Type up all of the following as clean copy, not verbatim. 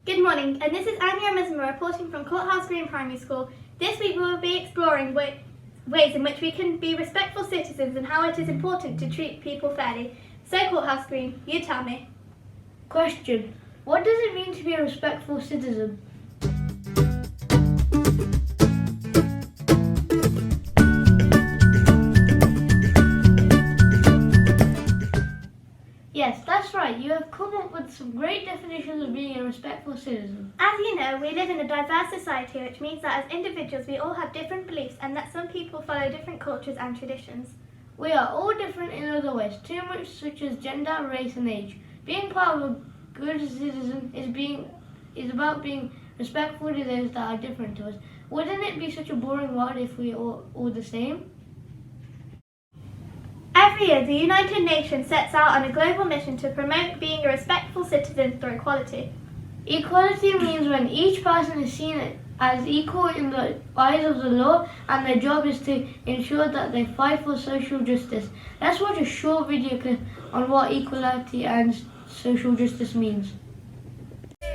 Good morning, and this is Anya Misma reporting from Courthouse Green Primary School. This week we will be exploring ways in which we can be respectful citizens and how it is important to treat people fairly. So Courthouse Green, you tell me. Question: what does it mean to be a respectful citizen? Yes, that's right. You have come up with some great definitions of being a respectful citizen. As you know, we live in a diverse society, which means that as individuals we all have different beliefs and that some people follow different cultures and traditions. We are all different in other ways, too much such as gender, race and age. Being part of a good citizen is about being respectful to those that are different to us. Wouldn't it be such a boring world if we were all the same? Every year, the United Nations sets out on a global mission to promote being a respectful citizen through equality. Equality means when each person is seen as equal in the eyes of the law, and their job is to ensure that they fight for social justice. Let's watch a short video clip on what equality and social justice means.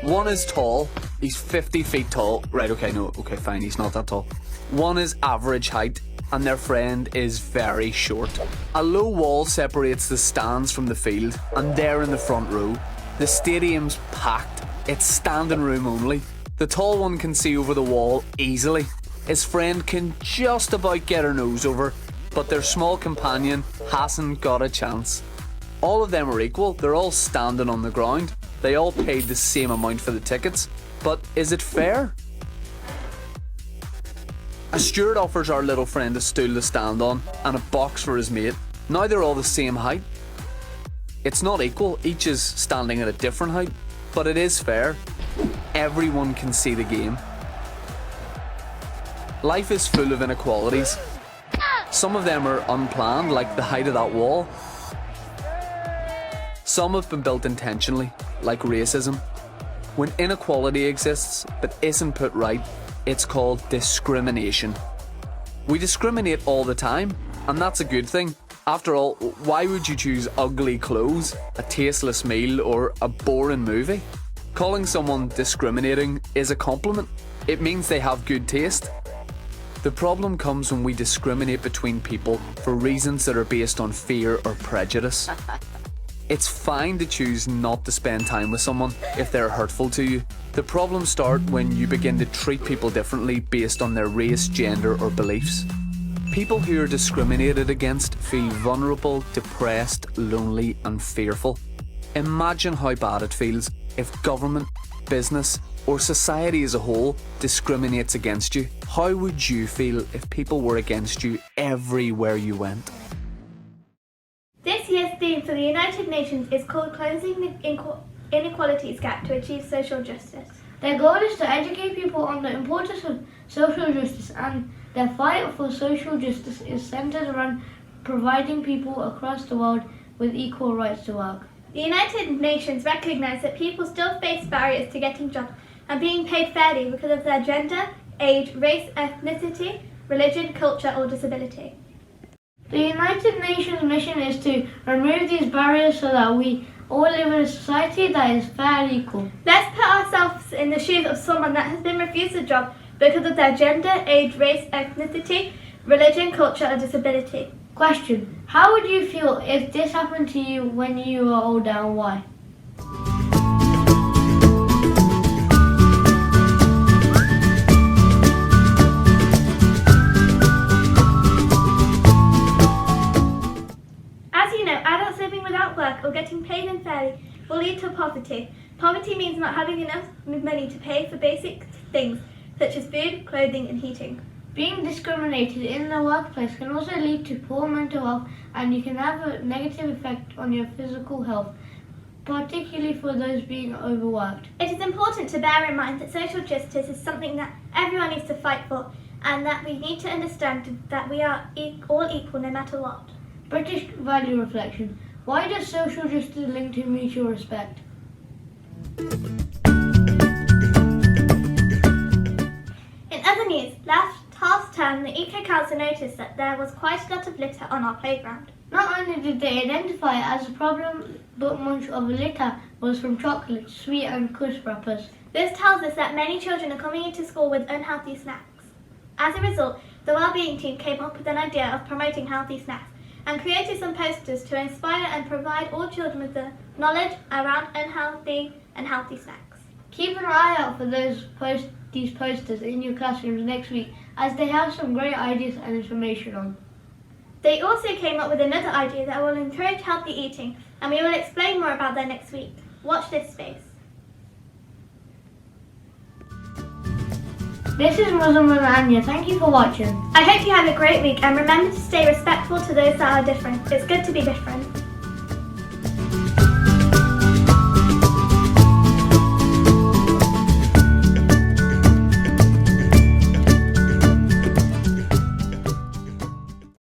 One is tall, he's 50 feet tall. Right, okay, fine, he's not that tall. One is average height, and their friend is very short. A low wall separates the stands from the field, and they're in the front row. The stadium's packed, it's standing room only. The tall one can see over the wall easily. His friend can just about get her nose over, but their small companion hasn't got a chance. All of them are equal, they're all standing on the ground. They all paid the same amount for the tickets, but is it fair? A steward offers our little friend a stool to stand on and a box for his mate. Now they're all the same height. It's not equal, each is standing at a different height, but it is fair. Everyone can see the game. Life is full of inequalities. Some of them are unplanned, like the height of that wall. Some have been built intentionally, like racism. When inequality exists but isn't put right, it's called discrimination. We discriminate all the time, and that's a good thing. After all, why would you choose ugly clothes, a tasteless meal, or a boring movie? Calling someone discriminating is a compliment. It means they have good taste. The problem comes when we discriminate between people for reasons that are based on fear or prejudice. It's fine to choose not to spend time with someone if they're hurtful to you. The problems start when you begin to treat people differently based on their race, gender or beliefs. People who are discriminated against feel vulnerable, depressed, lonely and fearful. Imagine how bad it feels if government, business or society as a whole discriminates against you. How would you feel if people were against you everywhere you went? This year's theme for the United Nations is called Closing the Inequalities Gap to Achieve Social Justice. Their goal is to educate people on the importance of social justice, and their fight for social justice is centered around providing people across the world with equal rights to work. The United Nations recognise that people still face barriers to getting jobs and being paid fairly because of their gender, age, race, ethnicity, religion, culture or disability. The United Nations mission is to remove these barriers so that we all live in a society that is fair and equal. Let's put ourselves in the shoes of someone that has been refused a job because of their gender, age, race, ethnicity, religion, culture or disability. Question: how would you feel if this happened to you when you were older, and why? Adults living without work or getting paid unfairly will lead to poverty. Poverty means not having enough money to pay for basic things such as food, clothing and heating. Being discriminated in the workplace can also lead to poor mental health, and you can have a negative effect on your physical health, particularly for those being overworked. It is important to bear in mind that social justice is something that everyone needs to fight for, and that we need to understand that we are all equal no matter what. British value reflection. Why does social justice link to mutual respect? In other news, last term the Eco Council noticed that there was quite a lot of litter on our playground. Not only did they identify it as a problem, but much of the litter was from chocolate, sweet and crisp wrappers. This tells us that many children are coming into school with unhealthy snacks. As a result, the wellbeing team came up with an idea of promoting healthy snacks and created some posters to inspire and provide all children with the knowledge around unhealthy and healthy snacks. Keep an eye out for these posters in your classrooms next week, as they have some great ideas and information on. They also came up with another idea that will encourage healthy eating, and we will explain more about that next week. Watch this space. This is Muslim and Anya. Thank you for watching. I hope you have a great week, and remember to stay respectful to those that are different. It's good to be different.